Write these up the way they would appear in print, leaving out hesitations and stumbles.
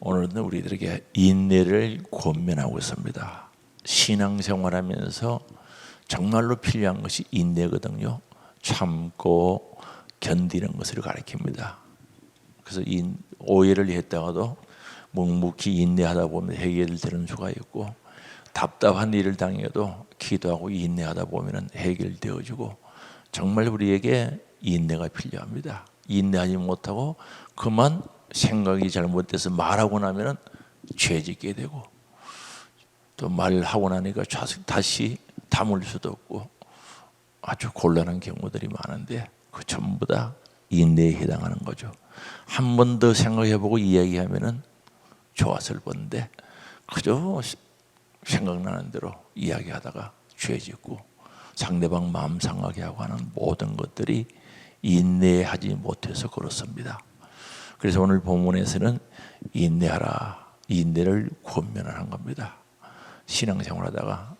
오늘은 우리들에게 인내를 권면하고 있습니다. 신앙생활하면서 정말로 필요한 것이 인내거든요. 참고 견디는 것을 가리킵니다. 그래서 오해를 했다가도 묵묵히 인내하다 보면 해결되는 수가 있고, 답답한 일을 당해도 기도하고 인내하다 보면 해결되어지고, 정말 우리에게 인내가 필요합니다. 인내하지 못하고 그만 생각이 잘못돼서 말하고 나면 죄짓게 되고, 또 말하고 나니까 다시 담을 수도 없고 아주 곤란한 경우들이 많은데, 그 전부 다 인내에 해당하는 거죠. 한 번 더 생각해보고 이야기하면 좋았을 건데 그저 생각나는 대로 이야기하다가 죄짓고 상대방 마음 상하게 하고 하는 모든 것들이 인내하지 못해서 그렇습니다. 그래서 오늘 본문에서는 인내하라, 인내를 권면하는 겁니다. 신앙생활하다가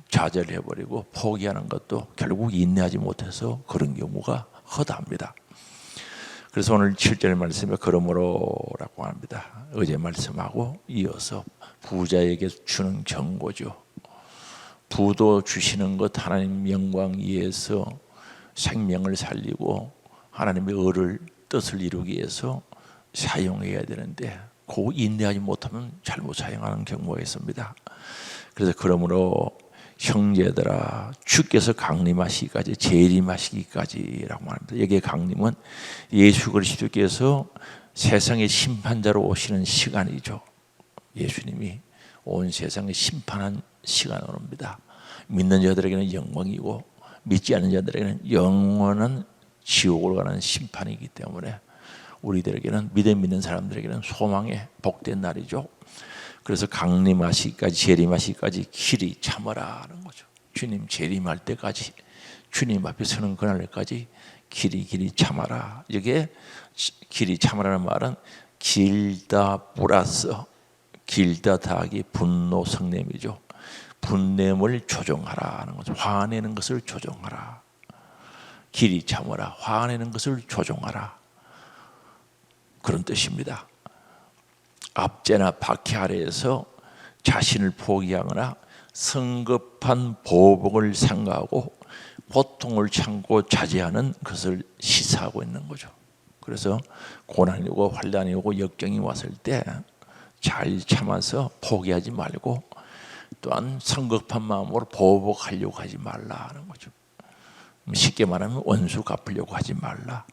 좌절해버리고 포기하는 것도 결국 인내하지 못해서 그런 경우가 허다합니다. 그래서 오늘 7절 말씀에 그러므로라고 합니다. 어제 말씀하고 이어서 부자에게 주는 경고죠. 부도 주시는 것 하나님 영광 위해서 생명을 살리고 하나님의 의를 뜻을 이루기 위해서 사용해야 되는데, 그 인내하지 못하면 잘못 사용하는 경우가 있습니다. 그래서 그러므로 형제들아, 주께서 강림하시기까지 재림하시기까지라고 말합니다. 여기에 강림은 예수 그리스도께서 세상의 심판자로 오시는 시간이죠. 예수님이 온 세상을 심판한 시간으로 옵니다. 믿는 자들에게는 영광이고 믿지 않는 자들에게는 영원한 지옥으로 가는 심판이기 때문에 우리들에게는, 믿는 사람들에게는 소망의 복된 날이죠. 그래서 강림하시기까지 재림하시기까지 길이 참으라는 거죠. 주님 재림할 때까지, 주님 앞에 서는 그날까지 길이 참아라. 이게 길이 참으라는 말은 길다 플러스 길다 더하기 분노 성냄이죠. 분냄을 조정하라는 거죠. 화내는 것을 조정하라. 길이 참으라, 화내는 것을 조정하라, 그런 뜻입니다. 압제나 박해 아래에서 자신을 포기하거나 성급한 보복을 삼가하고 고통을 참고 자제하는 것을 시사하고 있는 거죠. 그래서 고난이 오고 환난이 오고 역경이 왔을 때 잘 참아서 포기하지 말고, 또한 성급한 마음으로 보복하려고 하지 말라는 거죠. 쉽게 말하면 원수 갚으려고 하지 말라.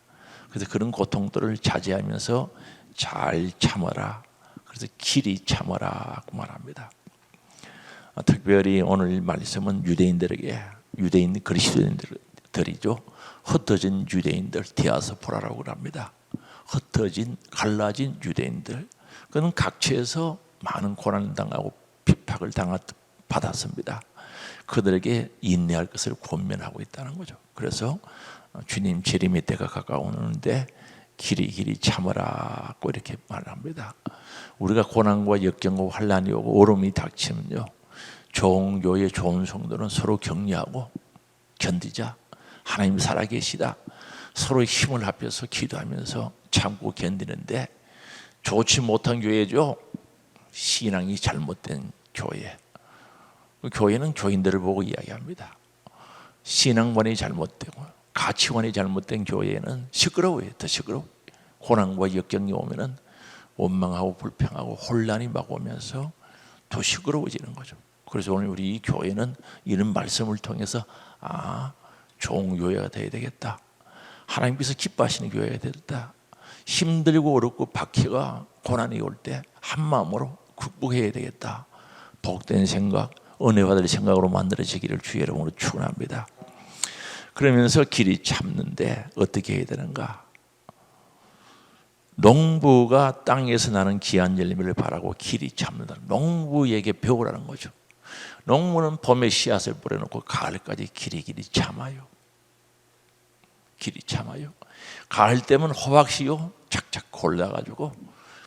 그래서 그런 고통들을 자제하면서 잘 참아라. 그래서 길이 참아라고 말합니다. 특별히 오늘 말씀은 유대인들에게, 유대인 그리스도인들이죠. 흩어진 유대인들, 디아스포라라고 합니다. 흩어진, 갈라진 유대인들. 그는 각처에서 많은 고난을 당하고 핍박을 받았습니다. 그들에게 인내할 것을 권면하고 있다는 거죠. 그래서 주님 재림의 때가 가까우는데 길이 참으라고 이렇게 말합니다. 우리가 고난과 역경과 환난이 오고 어려움이 닥치면요, 좋은 교회, 좋은 성도는 서로 격려하고 견디자, 하나님 살아계시다, 서로 힘을 합해서 기도하면서 참고 견디는데, 좋지 못한 교회죠. 신앙이 잘못된 교회. 교회는 교인들을 보고 이야기합니다. 신앙관이 잘못되고 가치관이 잘못된 교회는 시끄러워요. 더 시끄러워요. 고난과 역경이 오면은 원망하고 불평하고 혼란이 막 오면서 더 시끄러워지는 거죠. 그래서 오늘 우리 이 교회는 이런 말씀을 통해서 좋은 교회가 되어야 되겠다, 하나님께서 기뻐하시는 교회가 되겠다, 힘들고 어렵고 박해가 고난이 올 때 한마음으로 극복해야 되겠다, 복된 생각, 은혜 받을 생각으로 만들어지기를 주의 이름으로 축원합니다. 그러면서 길이 참는데 어떻게 해야 되는가? 농부가 땅에서 나는 귀한 열매를 바라고 길이 참는다. 농부에게 배우라는 거죠. 농부는 봄에 씨앗을 뿌려놓고 가을까지 길이 참아요. 길이 참아요. 가을 때면 호박씨요 착착 골라가지고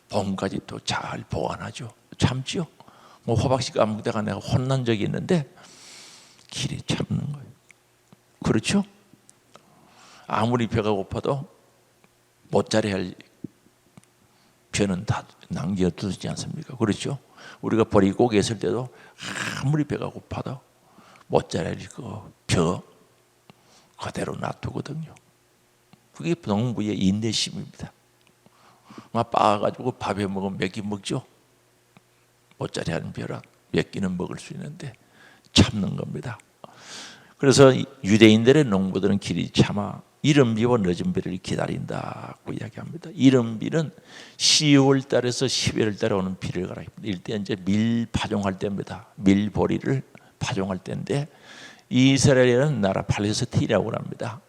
봄까지 또 잘 보관하죠. 참지요. 뭐 호박씨가 아무 데가 내가 혼난 적이 있는데 길이 참는 거예요. 그렇죠? 아무리 배가 고파도 못자리 할 벼는 다 남겨두지 않습니까? 그렇죠? 우리가 보리고개 있을 때도 아무리 배가 고파도 모짜렐라 벼 그대로 놔두거든요. 그게 농부의 인내심입니다. 막 빻아가지고 밥에 먹으면 몇 끼 먹죠? 모짜렐라 벼라 몇 끼는 먹을 수 있는데 참는 겁니다. 그래서 유대인들의 농부들은 길이 참아 이른 비와 늦은 비를 기다린다고 이야기합니다. 이른 비는 10월 달에서 11월 달에 오는 비를 가리킵니다. 이때 이제 밀 파종할 때입니다. 밀 보리를 파종할 때인데 이스라엘에는 나라 팔레스타인이라고 합니다.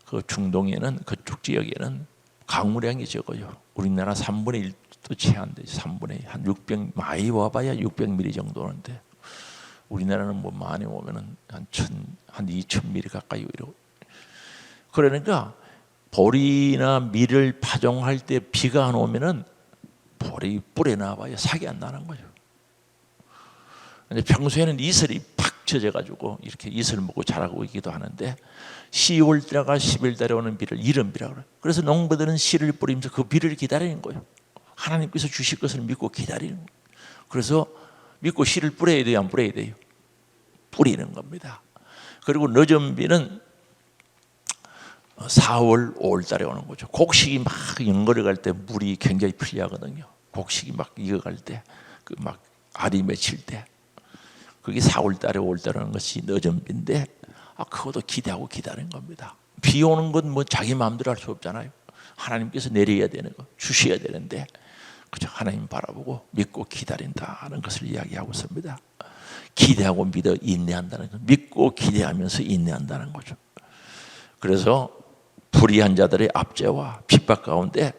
그 중동에는 그쪽 지역에는 강우량이 적어요. 우리나라 3분의 1도 채 안 되죠. 3분의 1, 한 600 많이 와봐야 600mm 정도 오는데 우리나라는 뭐 많이 오면은 한 2000mm 가까이 이러고. 그러니까 보리나 밀을 파종할 때 비가 안 오면은 보리 뿔에 나와야 sak이 안 나는 거죠. 평소에는 이슬이 팍 젖어가지고 이렇게 이슬 먹고 자라고 있기도 하는데 10월 달과 11월 달에 오는 비를 이른 비라고 그래요. 그래서 농부들은 씨를 뿌리면서 그 비를 기다리는 거예요. 하나님께서 주실 것을 믿고 기다리는 거예요. 그래서 믿고 씨를 뿌려야 돼요, 안 뿌려야 돼요? 뿌리는 겁니다. 그리고 늦은 비는 4월, 5월 달에 오는 거죠. 곡식이 막 연거려 갈 때 물이 굉장히 필요하거든요. 곡식이 막 익어갈 때, 그 막 알이 맺힐 때, 그게 4월 달에 5월 달에 오는 것이 늦은 비인데, 그것도 기대하고 기다리는 겁니다. 비 오는 건 뭐 자기 마음대로 할 수 없잖아요. 하나님께서 내려야 되는 거, 주셔야 되는데, 그저 하나님 바라보고 믿고 기다린다는 것을 이야기하고 있습니다. 기대하고 믿어 인내한다는 것, 믿고 기대하면서 인내한다는 거죠. 그래서 불의한 자들의 압제와 핍박 가운데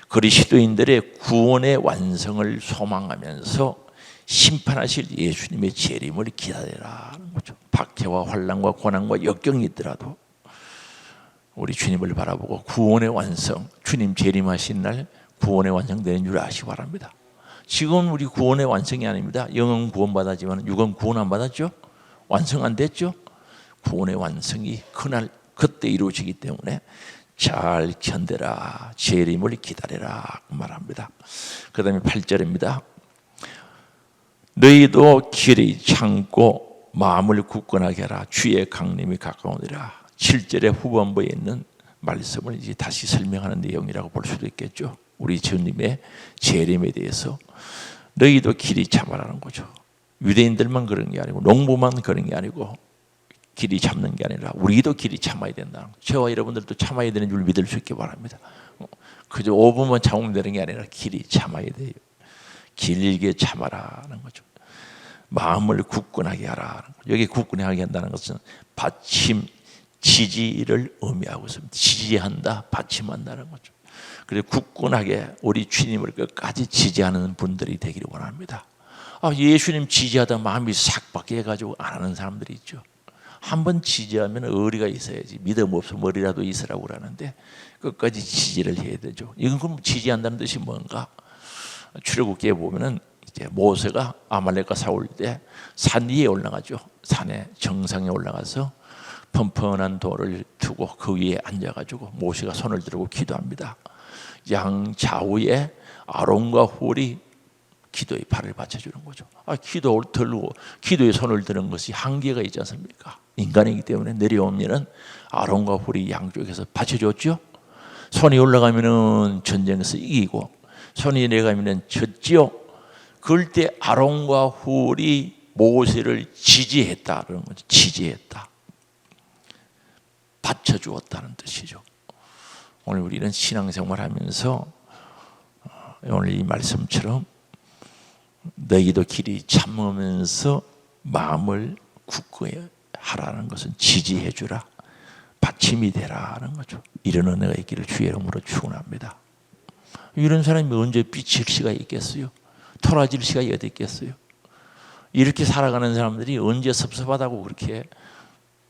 그리스도인들의 구원의 완성을 소망하면서 심판하실 예수님의 재림을 기다리라는 거죠. 박해와 환난과 고난과 역경이 있더라도 우리 주님을 바라보고 구원의 완성, 주님 재림하신 날 구원의 완성되는 줄 아시기 바랍니다. 지금 우리 구원의 완성이 아닙니다. 영은 구원받았지만 육은 구원 안 받았죠? 완성 안 됐죠? 구원의 완성이 그날 그때 이루어지기 때문에 잘 견뎌라, 재림을 기다려라 말합니다. 그 다음에 8절입니다. 너희도 길이 참고 마음을 굳건하게 하라. 주의 강림이 가까우니라. 7절의 후반부에 있는 말씀을 이제 다시 설명하는 내용이라고 볼 수도 있겠죠. 우리 주님의 재림에 대해서 너희도 길이 참아라는 거죠. 유대인들만 그런 게 아니고 농부만 그런 게 아니고 길이 참는 게 아니라 우리도 길이 참아야 된다. 저와 여러분들도 참아야 되는 줄 믿을 수 있기 바랍니다. 그저 5분만 참으면 되는 게 아니라 길이 참아야 돼요. 길게 참아라는 거죠. 마음을 굳건하게 하라. 여기 굳건하게 한다는 것은 받침, 지지를 의미하고 있습니다. 지지한다, 받침한다는 거죠. 그래서 굳건하게 우리 주님을 끝까지 지지하는 분들이 되기를 원합니다. 예수님 지지하다 마음이 싹 바뀌어가지고 안 하는 사람들이 있죠. 한번 지지하면 의리가 있어야지. 믿음 없으면 머리라도 있으라고 그러는데 끝까지 지지를 해야 되죠. 이건 그럼 지지한다는 뜻이 뭔가? 출애굽기에 보면은 이제 모세가 아말렉과 싸울 때 산 위에 올라가죠. 산에 정상에 올라가서 펀펀한 돌을 두고 그 위에 앉아가지고 모세가 손을 들고 기도합니다. 양 좌우에 아론과 홀이 기도의 발을 받쳐주는 거죠. 기도를 들고 기도에 손을 드는 것이 한계가 있지 않습니까? 인간이기 때문에 내려오면은 아론과 홀이 양쪽에서 받쳐줬죠. 손이 올라가면은 전쟁에서 이기고 손이 내려가면은 졌지요. 그럴 때 아론과 홀이 모세를 지지했다는 거죠. 지지했다. 받쳐주었다는 뜻이죠. 오늘 우리는 신앙생활하면서 오늘 이 말씀처럼 너희도 길이 참으면서 마음을 굳건히 하라는 것은 지지해 주라, 받침이 되라는 거죠. 이런 은혜가 있기를 주의 이름으로 축원합니다. 이런 사람이 언제 삐칠 시가 있겠어요? 토라질 시가 어디 있겠어요? 이렇게 살아가는 사람들이 언제 섭섭하다고 그렇게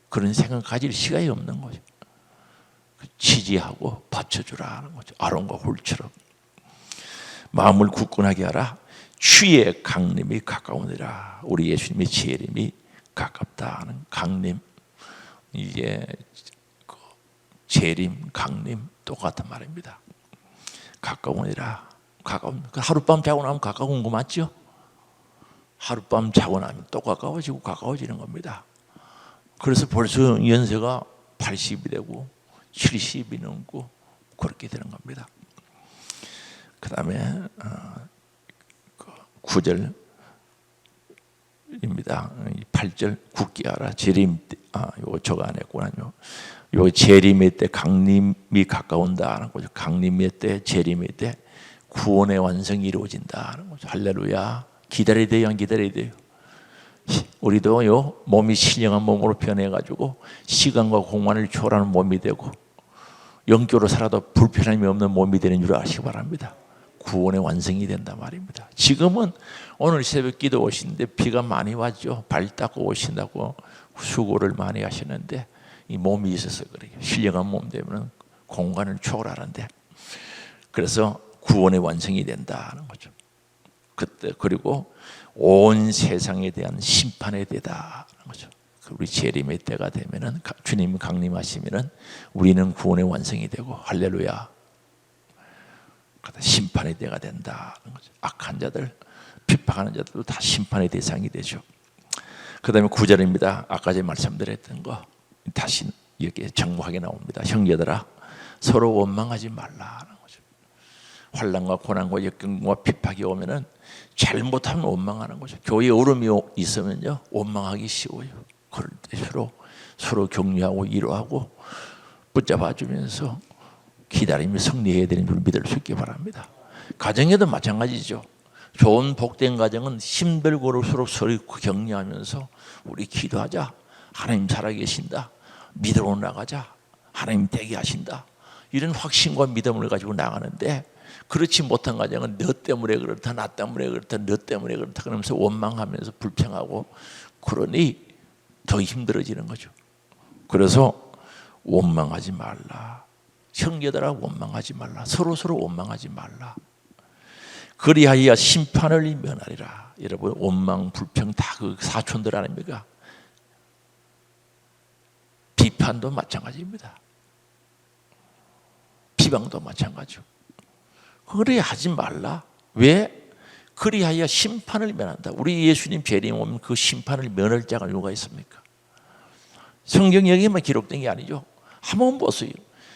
그런 생각 가질 시간이 없는 거죠. 지지하고 받쳐주라는 거죠. 아론과 홀처럼 마음을 굳건하게 하라. 주의 강림이 가까우니라. 우리 예수님의 재림이 가깝다는 강림, 이게 재림, 강림 똑같은 말입니다. 가까우니라. 가까운, 하룻밤 자고 나면 가까운 거 맞죠? 하룻밤 자고 나면 또 가까워지고 가까워지는 겁니다. 그래서 벌써 연세가 80이 되고 70이 넘고 그렇게 되는 겁니다. 그 다음에 9절입니다. 8절 굳게 하라. 재림 때, 요거 저거 안 했구나. 요 재림의 때 강림이 가까운다 하는 거죠. 강림의 때, 재림의 때 구원의 완성이 이루어진다 하는 거죠. 할렐루야. 기다려야 돼요, 안 기다려야 돼요? 우리도요, 몸이 신령한 몸으로 변해가지고 시간과 공간을 초월하는 몸이 되고 영적으로 살아도 불편함이 없는 몸이 되는 줄 아시기 바랍니다. 구원의 완성이 된단 말입니다. 지금은 오늘 새벽 기도 오시는데 비가 많이 왔죠. 발 닦고 오신다고 수고를 많이 하시는데 이 몸이 있어서 그래요. 신령한 몸 되면 공간을 초월하는데, 그래서 구원의 완성이 된다는 거죠. 그때 그리고 온 세상에 대한 심판의 때다는 거죠. 우리 재림의 때가 되면은, 주님이 강림하시면은 우리는 구원의 완성이 되고, 할렐루야. 심판의 때가 된다는 거죠. 악한 자들, 핍박하는 자들도 다 심판의 대상이 되죠. 그 다음에 9절입니다. 아까 제가 말씀드렸던 거 다시 이렇게 정확하게 나옵니다. 형제들아, 서로 원망하지 말라는 거죠. 환난과 고난과 역경과 핍박이 오면은 잘못하면 원망하는 거죠. 교회에 어려움이 있으면요, 원망하기 쉬워요. 그럴 때 서로 격려하고 위로하고 붙잡아주면서 기다림이 승리해야 되는 줄 믿을 수 있기 바랍니다. 가정에도 마찬가지죠. 좋은 복된 가정은 힘들고 서로 격려하면서 우리 기도하자. 하나님 살아계신다. 믿으러 나가자. 하나님 되게 하신다. 이런 확신과 믿음을 가지고 나가는데, 그렇지 못한 가정은 너 때문에 그렇다, 나 때문에 그렇다, 너 때문에 그렇다 그러면서 원망하면서 불평하고, 그러니 더 힘들어지는 거죠. 그래서 원망하지 말라. 형제들아, 원망하지 말라. 서로 원망하지 말라. 그리하여 심판을 면하리라. 여러분, 원망, 불평 다 그 사촌들 아닙니까? 비판도 마찬가지입니다. 비방도 마찬가지죠. 그래 하지 말라. 왜? 그리하여 심판을 면한다. 우리 예수님 재림 오면 그 심판을 면할 자가 누가 있습니까? 성경 여기에만 기록된 게 아니죠. 한번 보세요.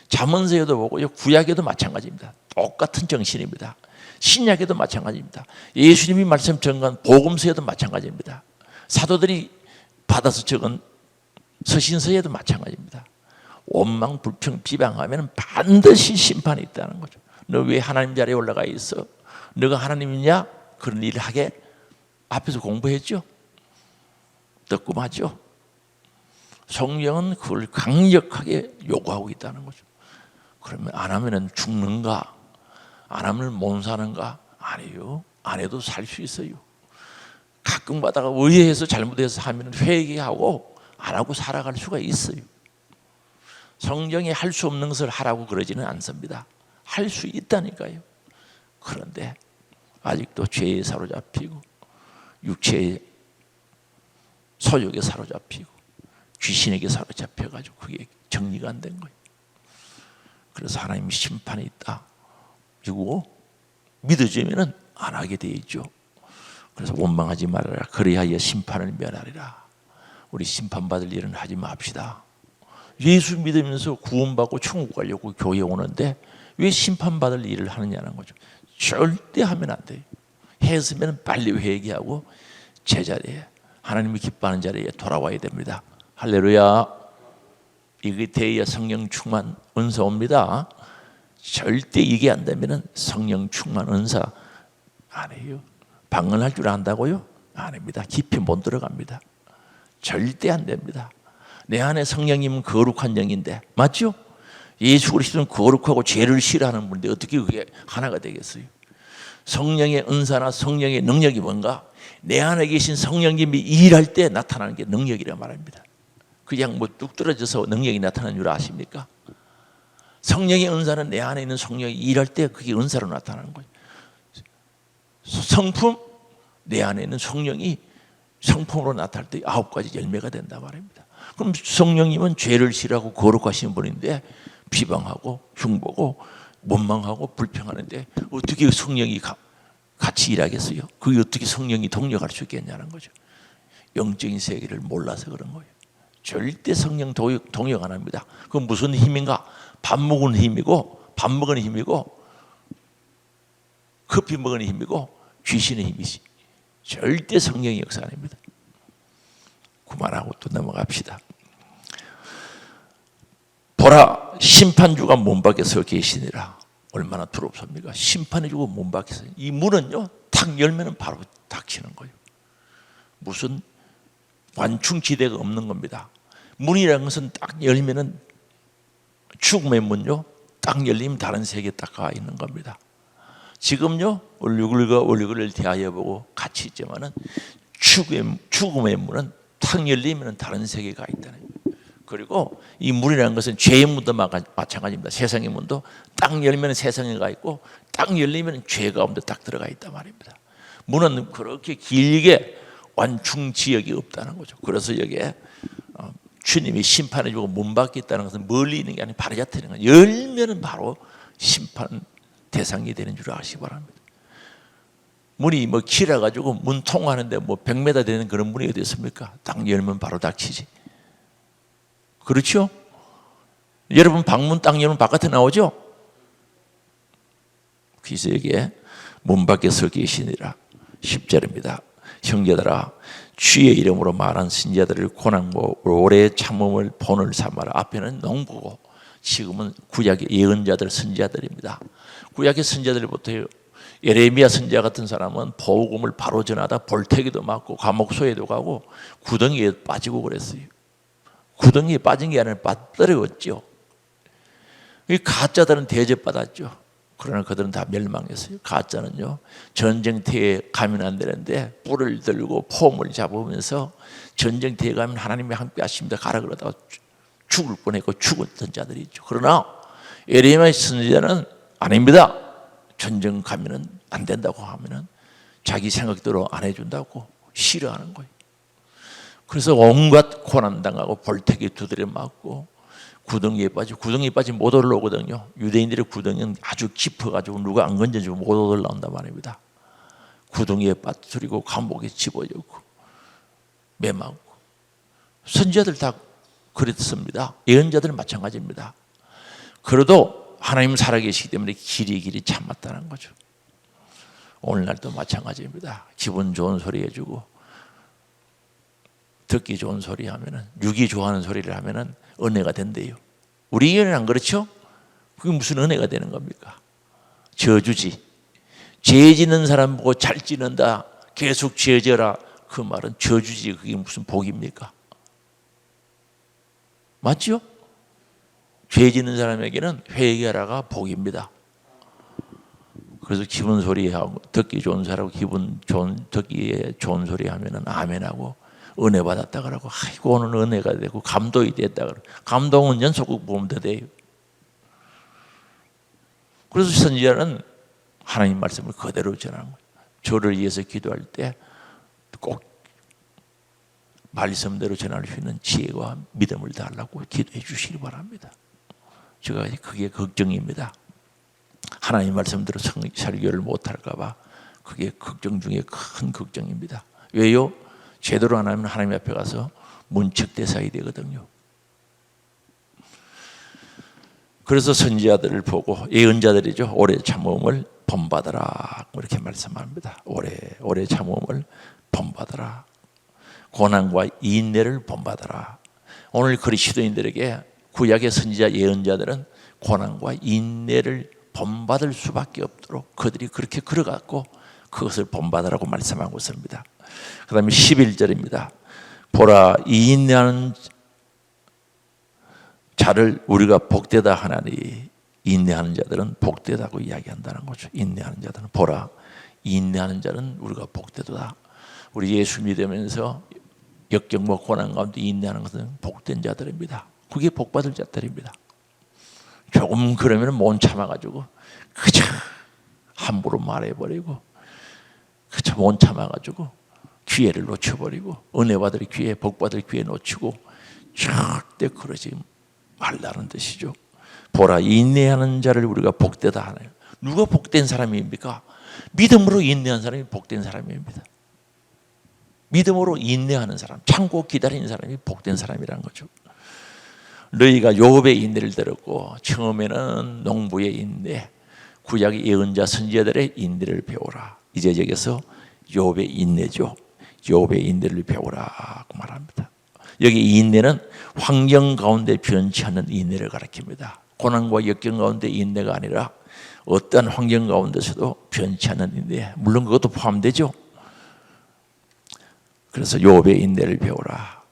잠언서에도 보고요, 구약에도 마찬가지입니다. 똑같은 정신입니다. 신약에도 마찬가지입니다. 예수님이 말씀 전한 복음서에도 마찬가지입니다. 사도들이 받아서 적은 서신서에도 마찬가지입니다. 원망, 불평, 비방하면 반드시 심판이 있다는 거죠. 너 왜 하나님 자리에 올라가 있어? 너가 하나님이냐? 그런 일을 하게 앞에서 공부했죠. 뜨끔하죠. 성경은 그걸 강력하게 요구하고 있다는 거죠. 그러면 안 하면 죽는가? 안 하면 못 사는가? 아니요. 안 해도 살 수 있어요. 가끔 가다가 의해해서 잘못해서 하면 회개하고 안 하고 살아갈 수가 있어요. 성경에 할 수 없는 것을 하라고 그러지는 않습니다. 할 수 있다니까요. 그런데 아직도 죄에 사로잡히고 육체의 소욕에 사로잡히고 귀신에게 사로잡혀가지고 그게 정리가 안 된 거예요. 그래서 하나님이 심판이 있다. 이거 믿어지면 안 하게 돼 있죠. 그래서 원망하지 말아라. 그리하여 심판을 면하리라. 우리 심판받을 일은 하지 맙시다. 예수 믿으면서 구원받고 천국 가려고 교회 오는데 왜 심판받을 일을 하느냐는 거죠. 절대 하면 안 돼요. 했으면 빨리 회개하고 제자리에, 하나님이 기뻐하는 자리에 돌아와야 됩니다. 할렐루야. 이게 돼야 성령 충만 은사 옵니다. 절대 이게 안 되면 성령 충만 은사 안 해요. 방언할 줄 안다고요? 아닙니다. 깊이 못 들어갑니다. 절대 안 됩니다. 내 안에 성령님은 거룩한 영인데, 맞죠? 예수 그리스도는 거룩하고 죄를 싫어하는 분인데 어떻게 그게 하나가 되겠어요? 성령의 은사나 성령의 능력이 뭔가? 내 안에 계신 성령님이 일할 때 나타나는 게 능력이란 말입니다. 그냥 뭐 뚝 떨어져서 능력이 나타나는 줄 아십니까? 성령의 은사는 내 안에 있는 성령이 일할 때 그게 은사로 나타나는 거예요. 성품, 내 안에 있는 성령이 성품으로 나타날 때 9가지 열매가 된다 말입니다. 그럼 성령님은 죄를 싫어하고 거룩하신 분인데 비방하고 흉보고 원망하고 불평하는데 어떻게 성령이 같이 일하겠어요? 그게 어떻게 성령이 동력할 수 있겠냐는 거죠. 영적인 세계를 몰라서 그런 거예요. 절대 성령 동력 안 합니다. 그건 무슨 힘인가? 밥 먹은 힘이고, 밥 먹은 힘이고, 커피 먹은 힘이고, 귀신의 힘이지. 절대 성령의 역사 아닙니다. 그만하고 또 넘어갑시다. 보라, 심판주가 문 밖에 서 계시니라. 얼마나 두렵습니까? 심판해주고 문 밖에 서. 이 문은요, 탁 열면 바로 닫히는 거예요. 무슨 완충지대가 없는 겁니다. 문이라는 것은 딱 열면은 죽음의 문요, 딱 열리면 다른 세계에 딱 가 있는 겁니다. 지금요, 얼굴과 얼굴을 대하여 보고 같이 있지만은 죽음의 문은 탁 열리면 다른 세계에 가 있다는 거예요. 그리고 이 문이라는 것은 죄의 문도 마찬가지입니다. 세상의 문도 딱 열면 세상에 가 있고, 딱 열리면 죄 가운데 딱 들어가 있단 말입니다. 문은 그렇게 길게 완충 지역이 없다는 거죠. 그래서 여기에 주님이 심판해주고 문 밖에 있다는 것은 멀리 있는 게 아니라 바로 곁에 있는 거예요. 열면은 바로 심판 대상이 되는 줄 아시기 바랍니다. 문이 뭐 길어가지고 문 통하는데 뭐 100m 되는 그런 문이 어디 있습니까? 딱 열면 바로 닫히지. 그렇죠? 여러분 방문 딱 열면 바깥에 나오죠? 그래서 여기에 문 밖에 서 계시니라. 10절입니다. 형제들아, 주의 이름으로 말한 선지자들을 고난고 오래 참음을 본을 삼아라. 앞에는 농부고 지금은 구약의 예언자들 선지자들입니다. 구약의 선지자들부터 예레미야 선지자 같은 사람은 복음을 바로 전하다 볼태기도 맞고 감옥소에도 가고 구덩이에 빠지고 그랬어요. 구덩이에 빠진 게 아니라 빠뜨려졌죠. 가짜들은 대접받았죠. 그러나 그들은 다 멸망했어요. 가짜는요, 전쟁터에 가면 안 되는데 뿔을 들고 폼을 잡으면서 전쟁터에 가면 하나님이 함께 하십니다 가라 그러다가 죽을 뻔했고 죽었던 자들이 있죠. 그러나 예레미야 선지자는 아닙니다. 전쟁 가면은 안 된다고 하면은 자기 생각대로 안 해준다고 싫어하는 거예요. 그래서 온갖 고난당하고 볼태기 두드려 맞고 구덩이에 빠지면 못 올라오거든요. 유대인들의 구덩이는 아주 깊어가지고 누가 안 건져주면 못 올라온단 말입니다. 구덩이에 빠뜨리고 감옥에 집어넣고 매맞고. 선지자들 다 그랬습니다. 예언자들은 마찬가지입니다. 그래도 하나님 살아계시기 때문에 길이 참았다는 거죠. 오늘날도 마찬가지입니다. 기분 좋은 소리 해주고 듣기 좋은 소리 하면은, 육이 좋아하는 소리를 하면은 은혜가 된대요. 우리 교회는 안 그렇죠? 그게 무슨 은혜가 되는 겁니까? 저주지. 죄 짓는 사람 보고 잘 짓는다, 계속 죄 져라, 그 말은 저주지. 그게 무슨 복입니까? 맞죠? 죄 짓는 사람에게는 회개하라가 복입니다. 그래서 기분 소리하고 듣기 좋은 사람하고 듣기에 좋은 소리 하면은 아멘하고 은혜 받았다 그러고, 아이고 오늘 은혜가 되고 감동이 됐다 그러고. 감동은 연속극 보면 더 돼요. 그래서 선지자는 하나님 말씀을 그대로 전하는 거예요. 저를 위해서 기도할 때 꼭 말씀대로 전할 수 있는 지혜와 믿음을 달라고 기도해 주시기 바랍니다. 제가 그게 걱정입니다. 하나님 말씀대로 설교를 못할까 봐 그게 걱정 중에 큰 걱정입니다. 왜요? 제대로 안 하면 하나님 앞에 가서 문책대사이 되거든요. 그래서 선지자들을 보고, 예언자들이죠, 오래 참음을 본받아라 이렇게 말씀합니다. 오래 참음을 본받아라. 고난과 인내를 본받아라. 오늘 그리스도인들에게 구약의 선지자 예언자들은 고난과 인내를 본받을 수밖에 없도록 그들이 그렇게 걸어갔고 그것을 본받으라고 말씀하고 있습니다. 그 다음에 11절입니다. 보라, 이 인내하는 자를 우리가 복되다 하나니. 인내하는 자들은 복되다고 이야기한다는 거죠. 인내하는 자들은, 보라, 인내하는 자는 우리가 복되다. 우리 예수 믿으면서 역경과 고난 가운데 인내하는 것은 복된 자들입니다. 그게 복받을 자들입니다. 조금 그러면 못 참아가지고 그저 함부로 말해버리고, 그저 못 참아가지고 기회를 놓쳐버리고, 은혜 받을 기회, 복 받을 기회 놓치고, 절대 그러지 말라는 뜻이죠. 보라, 인내하는 자를 우리가 복되다 하네요. 누가 복된 사람입니까? 믿음으로 인내한 사람이 복된 사람입니다. 믿음으로 인내하는 사람, 참고 기다리는 사람이 복된 사람이라는 거죠. 너희가 욥의 인내를 들었고, 처음에는 농부의 인내, 구약의 예언자 선지자들의 인내를 배우라. 이제 여기서 욥의 인내죠. 욥의 인내를 배우라고 말합니다. 여기 이 인내는 환경 가운데 변치 않는 인내를 가리킵니다. 고난과 역경 가운데 인내가 아니라 어떠한 환경 가운데서도 변치 않는 인내, 물론 그것도 포함되죠. 그래서 욥의 인내를 배우라.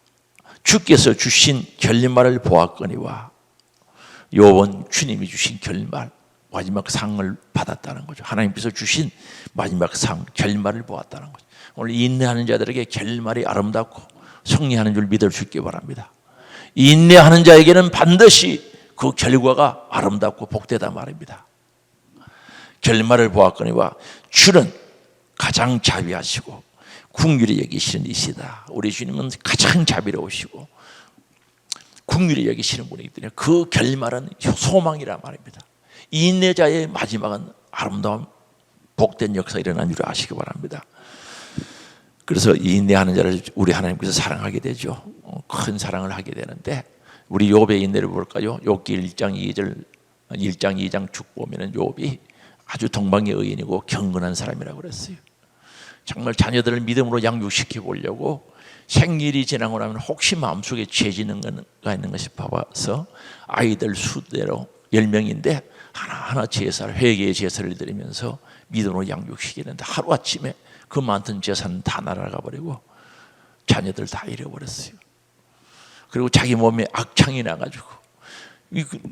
주께서 주신 결말을 보았거니와, 욥은 주님이 주신 결말, 마지막 상을 받았다는 거죠. 하나님께서 주신 마지막 상, 결말을 보았다는 거죠. 오늘 인내하는 자들에게 결말이 아름답고 승리하는 줄 믿을 수 있기 바랍니다. 인내하는 자에게는 반드시 그 결과가 아름답고 복되다 말입니다. 결말을 보았거니와 주는 가장 자비하시고 긍휼히 여기시는 이시다. 우리 주님은 가장 자비로우시고 긍휼히 여기시는 분이기 때문에 그 결말은 소망이라 말입니다. 인내자의 마지막은 아름다운 복된 역사가 일어난 줄 아시기 바랍니다. 그래서 인내하는 자를 우리 하나님께서 사랑하게 되죠. 큰 사랑을 하게 되는데, 우리 욥의 인내를 볼까요? 욥기 1장 2절, 1장 2장 쭉 보면은 욥이 아주 동방의 의인이고 경건한 사람이라고 그랬어요. 정말 자녀들을 믿음으로 양육시켜 보려고 생일이 지나고 나면 혹시 마음속에 죄지는가 있는 것이 봐서 아이들 수대로 10명인데 하나하나 제사를, 회개의 제사를 드리면서 믿음으로 양육시키는데 하루아침에 그 많던 재산은 다 날아가 버리고 자녀들 다 잃어버렸어요. 그리고 자기 몸에 악창이 나가지고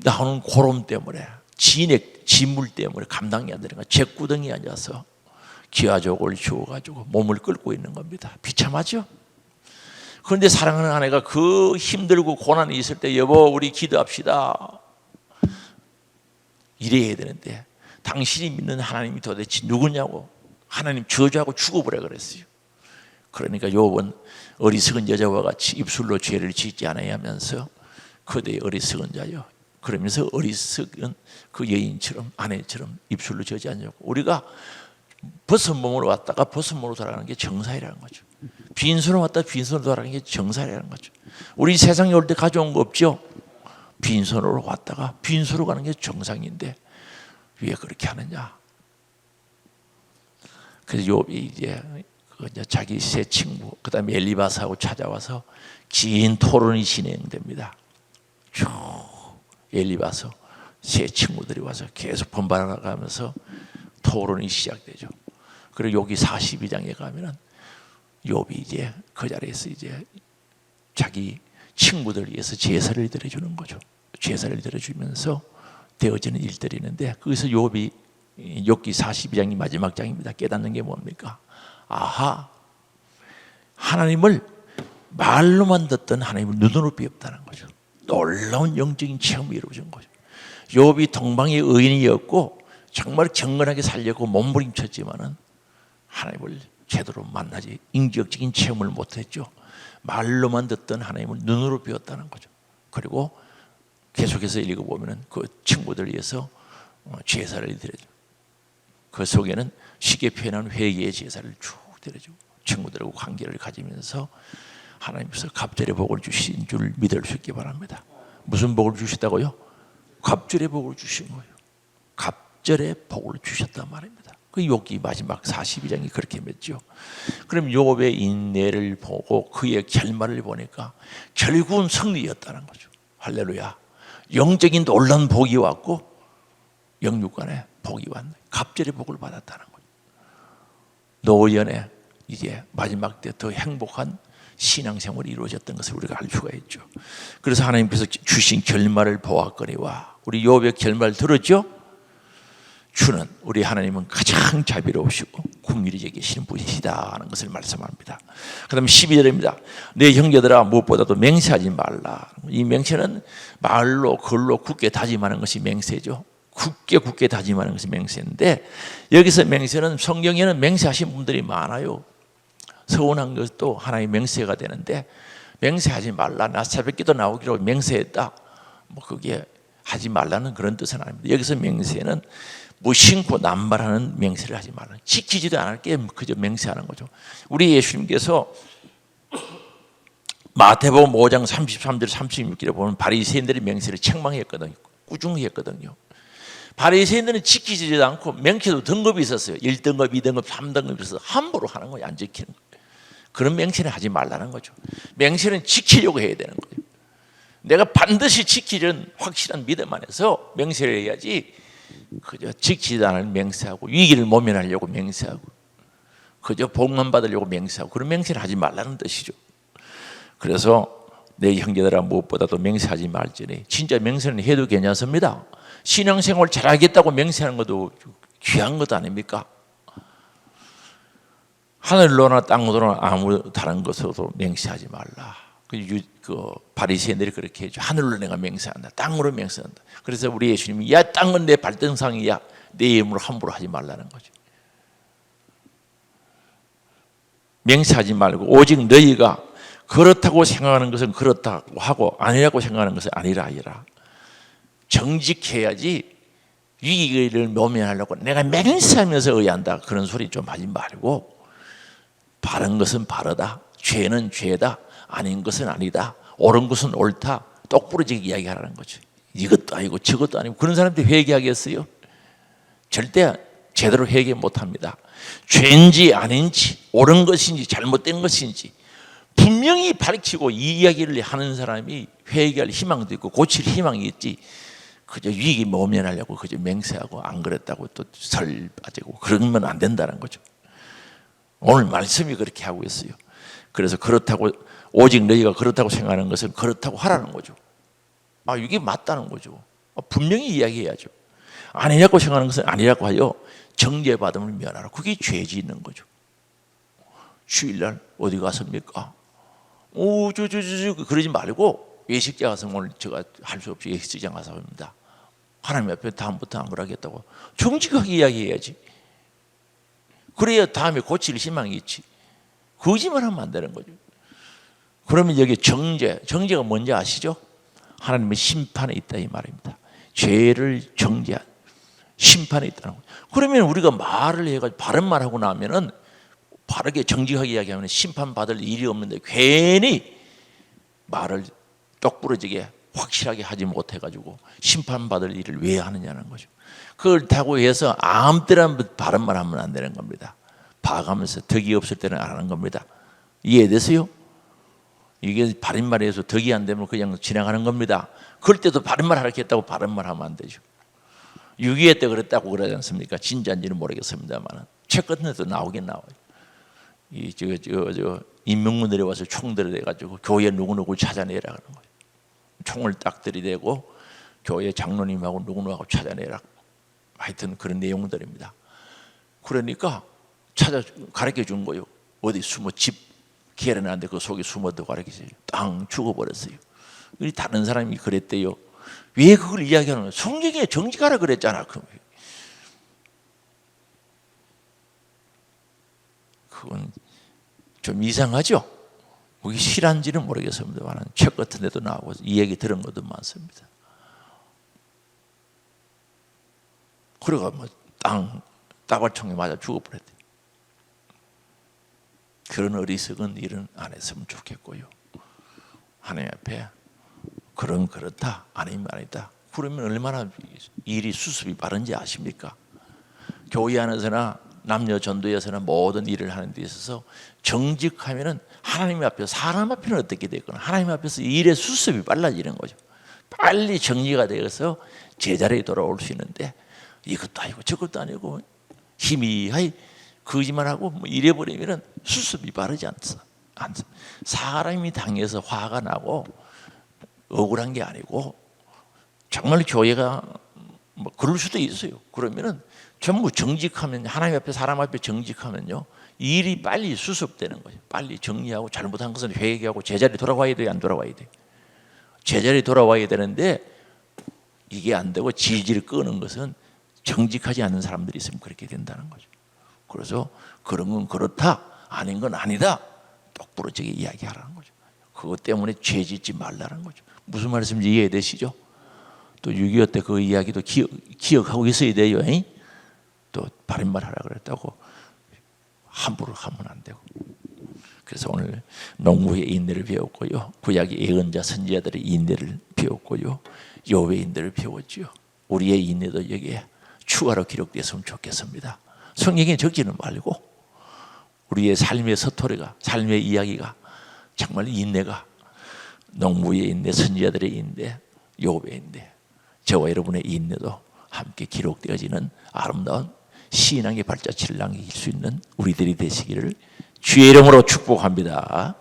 나오는 고름 때문에, 진물 때문에 감당이 안 되는 거야. 죗구덩이에 앉아서 기아족을 주워가지고 몸을 끓고 있는 겁니다. 비참하죠? 그런데 사랑하는 아내가 그 힘들고 고난이 있을 때, 여보 우리 기도합시다, 이래야 되는데 당신이 믿는 하나님이 도대체 누구냐고 하나님 저주하고 죽어버려 그랬어요. 그러니까 욥은 어리석은 여자와 같이 입술로 죄를 짓지 않아야 하면서 그대의 어리석은 자요, 그러면서 어리석은 그 여인처럼, 아내처럼 입술로 저지 않냐고. 우리가 벗은 몸으로 왔다가 벗은 몸으로 돌아가는 게 정사이라는 거죠. 빈손으로 왔다가 빈손으로 돌아가는 게 정사이라는 거죠. 우리 세상에 올 때 가져온 거 없죠? 빈손으로 왔다가 빈손으로 가는 게 정상인데 왜 그렇게 하느냐? 그래서 욥이 이제 자기 세 친구, 그 다음에 엘리바스하고 찾아와서 긴 토론이 진행됩니다. 쭉 엘리바스 세 친구들이 와서 계속 번갈아가면서 토론이 시작되죠. 그리고 여기 42장에 가면은 욥이 이제 그 자리에서 이제 자기 친구들 위해서 제사를 드려주는 거죠. 제사를 드려주면서 되어지는 일들이 있는데, 거기서 욥이, 욥기 42장이 마지막 장입니다. 깨닫는 게 뭡니까? 아하, 하나님을 말로만 듣던 하나님을 눈으로 비었다는 거죠. 놀라운 영적인 체험이 이루어진 거죠. 욥이 동방의 의인이었고 정말 경건하게 살려고 몸부림쳤지만은 하나님을 제대로 만나지 인격적인 체험을 못했죠. 말로만 듣던 하나님을 눈으로 비웠다는 거죠. 그리고 계속해서 읽어보면 그 친구들 위해서 제사를 드려줘. 그 속에는 쉽게 표현한 회개의 제사를 쭉 드려주고 친구들하고 관계를 가지면서 하나님께서 갑절의 복을 주신 줄 믿을 수 있기 바랍니다. 무슨 복을 주셨다고요? 갑절의 복을 주신 거예요. 갑절의 복을 주셨단 말입니다. 그 욥기 마지막 42장이 그렇게 맺죠. 그럼 욥의 인내를 보고 그의 결말을 보니까 결국은 승리였다는 거죠. 할렐루야. 영적인 놀라운 복이 왔고 영육간에 복이 왔네. 갑절의 복을 받았다는 거죠. 노년에 이제 마지막 때 더 행복한 신앙생활이 이루어졌던 것을 우리가 알 수가 있죠. 그래서 하나님께서 주신 결말을 보았거니와, 우리 욥의 결말 들었죠? 주는, 우리 하나님은 가장 자비로우시고 긍휼히 여기시는 분이시다 하는 것을 말씀합니다. 그 다음에 12절입니다. 내 형제들아 무엇보다도 맹세하지 말라. 이 맹세는 말로 글로 굳게 다짐하는 것이 맹세죠. 굳게 다짐하는 것이 맹세인데, 여기서 맹세는 성경에는 맹세하신 분들이 많아요. 서운한 것도 하나의 맹세가 되는데, 맹세하지 말라, 나 새벽기도 나오기로 맹세했다, 뭐 그게 하지 말라는 그런 뜻은 아닙니다. 여기서 맹세는 무심코 남발하는 맹세를 하지 말라. 지키지도 않을 게 그저 맹세하는 거죠. 우리 예수님께서 마태복음 5장 33절 36절에 보면 바리새인들의 맹세를 책망했거든요. 꾸중히 했거든요. 바리새인들은 지키지도 않고 맹세도 등급이 있었어요. 1등급, 2등급, 3등급이 있어서 함부로 하는 거예요. 안 지키는 거예요. 그런 맹세는 하지 말라는 거죠. 맹세는 지키려고 해야 되는 거예요. 내가 반드시 지키려는 확실한 믿음 안에서 맹세를 해야지 그저 지키지 않을 맹세하고 위기를 모면하려고 맹세하고 그저 복만 받으려고 맹세하고 그런 맹세를 하지 말라는 뜻이죠. 그래서 내 형제들아 무엇보다도 맹세하지 말지니 진짜 맹세는 해도 괜찮습니다. 신앙생활 잘하겠다고 맹세하는 것도 귀한 것 아닙니까? 하늘로나 땅으로나 아무 다른 것으로도 맹세하지 말라. 그 바리새인들이 그렇게 해줘. 하늘로 내가 맹세한다. 땅으로 맹세한다. 그래서 우리 예수님이 야 땅은 내 발등상이야. 내 이름으로 함부로 하지 말라는 거죠. 맹세하지 말고 오직 너희가 그렇다고 생각하는 것은 그렇다고 하고 아니라고 생각하는 것은 아니라 하리라. 정직해야지 위기를 모면하려고 내가 맹세하면서 의한다. 그런 소리 좀 하지 말고 바른 것은 바르다. 죄는 죄다. 아닌 것은 아니다. 옳은 것은 옳다. 똑부러지게 이야기하라는 거죠. 이것도 아니고 저것도 아니고 그런 사람들이 회개하겠어요? 절대 제대로 회개 못합니다. 죄인지 아닌지 옳은 것인지 잘못된 것인지 분명히 밝히고 이 이야기를 하는 사람이 회개할 희망도 있고 고칠 희망이 있지 그저 위기 모면하려고 그저 맹세하고 안 그랬다고 또 설 빠지고 그러면 안 된다는 거죠. 오늘 말씀이 그렇게 하고 있어요. 그래서 그렇다고 오직 너희가 그렇다고 생각하는 것은 그렇다고 하라는 거죠. 이게 맞다는 거죠. 분명히 이야기해야죠. 아니라고 생각하는 것은 아니라고 하여 정죄받음을 면하라. 그게 죄지 있는 거죠. 주일날 어디 갔습니까? 그러지 말고 외식장 가서 오늘 제가 할 수 없이 외식장 가서 합니다. 하나님 앞에 다음부터 안 그러겠다고 정직하게 이야기해야지. 그래야 다음에 고칠 희망이 있지. 거짓말 하면 안 되는 거죠. 그러면 여기 정죄가 뭔지 아시죠? 하나님의 심판에 있다 이 말입니다. 죄를 정죄한 심판에 있다는 거죠. 그러면 우리가 말을 해가지고 바른 말하고 나면은 바르게 정직하게 이야기하면 심판받을 일이 없는데 괜히 말을 똑부러지게 확실하게 하지 못해가지고 심판받을 일을 왜 하느냐는 거죠. 그렇다고 해서 아무 때나 바른 말 하면 안 되는 겁니다. 봐가면서 덕이 없을 때는 안 하는 겁니다. 이해되세요? 이게 바른 말에서 덕이 안 되면 그냥 지나가는 겁니다. 그럴 때도 바른 말 하겠다고 바른 말 하면 안 되죠. 6.25 때 그랬다고 그러지 않습니까? 진짜인지는 모르겠습니다만 책 같은 데도 나오긴 나와요. 인명문 내려와서 총 들이대가지고 교회 누구누구 찾아내라 그러는 거예요. 총을 딱 들이대고 교회 장로님하고 누구누구하고 찾아내라. 하여튼 그런 내용들입니다. 그러니까 가르쳐 준 거예요. 어디 숨어 집 계란하는데 그 속에 숨어도 가르쳐줘요. 땅 죽어버렸어요. 우리 다른 사람이 그랬대요. 왜 그걸 이야기하는 거예요? 성경에 정직하라 그랬잖아. 그건 좀 이상하죠? 그게 실한지는 모르겠습니다만 책 같은 데도 나오고 이 얘기 들은 것도 많습니다. 그래가 따발총에 맞아 죽어버렸대. 그런 어리석은 일은 안 했으면 좋겠고요. 하나님 앞에 그렇다 아니면 아니다. 그러면 얼마나 일이 수습이 빠른지 아십니까? 교회 안에서나 남녀 전도에서나 모든 일을 하는 데 있어서 정직하면은 하나님 앞에서 사람 앞에는 어떻게 되거나 하나님 앞에서 일의 수습이 빨라지는 거죠. 빨리 정리가 되어서 제자리에 돌아올 수 있는데 이것도 아니고 저것도 아니고 희미하게 거짓말하고 이래버리면 수습이 빠르지 않습니다. 사람이 당해서 화가 나고 억울한 게 아니고 정말 교회가 그럴 수도 있어요. 그러면은 전부 정직하면 하나님 앞에 사람 앞에 정직하면요 일이 빨리 수습되는 거죠. 빨리 정리하고 잘못한 것은 회개하고 제자리 돌아와야 돼요, 안 돌아와야 돼요? 제자리 돌아와야 되는데 이게 안 되고 질질 끄는 것은 정직하지 않은 사람들이 있으면 그렇게 된다는 거죠. 그래서 그런 건 그렇다, 아닌 건 아니다. 똑부러지게 이야기하라는 거죠. 그것 때문에 죄 짓지 말라는 거죠. 무슨 말씀인지 이해되시죠? 또 6.25 때 그 이야기도 기억하고 있어야 돼요. 또 바른 말 하라 그랬다고 함부로 하면 안 되고. 그래서 오늘 농부의 인내를 배웠고요, 구약의 예언자 선지자들의 인내를 배웠고요, 여호와의 인내를 배웠죠. 우리의 인내도 여기에 추가로 기록됐으면 좋겠습니다. 성경에 적지는 말고 우리의 삶의 서토리가, 삶의 이야기가 정말 인내가, 농부의 인내, 선지자들의 인내, 여호와의 인내, 저와 여러분의 인내도 함께 기록되어지는 아름다운 신앙의 발자취를 남길 수 있는 우리들이 되시기를 주의 이름으로 축복합니다.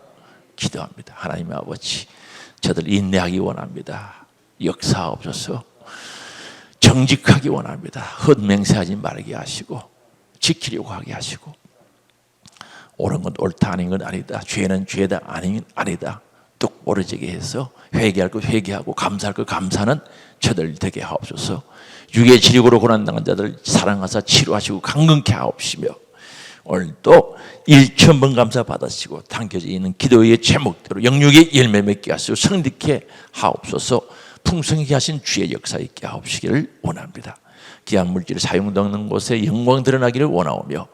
기도합니다. 하나님 아버지, 저들 인내하기 원합니다. 역사하옵소서. 정직하기 원합니다. 헛맹세하지 말게 하시고 지키려고 하게 하시고, 옳은 건 옳다, 아닌 건 아니다, 죄는 죄다, 아닌 아니다 똑부러지게 해서 회개할 것 회개하고 감사할 것 감사하는 저들 되게 하옵소서. 육의 질육으로 고난당한 자들 사랑하사 치료하시고 강건케 하옵시며, 오늘도 1,000번 감사 받으시고 담겨져 있는 기도의 제목대로 영육의 열매 맺게 하시고 성립케 하옵소서. 풍성하게 하신 주의 역사 있게 하옵시기를 원합니다. 귀한 물질을 사용되는 곳에 영광 드러나기를 원하오며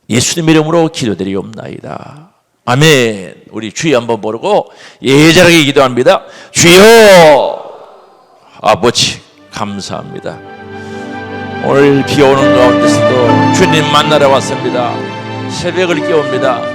예수님의 이름으로 기도드리옵나이다. 아멘. 우리 주여 한번 부르고 예절하게 기도합니다. 주여. 아버지 감사합니다. 오늘 비 오는 가운데서도 주님 만나러 왔습니다. 새벽을 깨웁니다.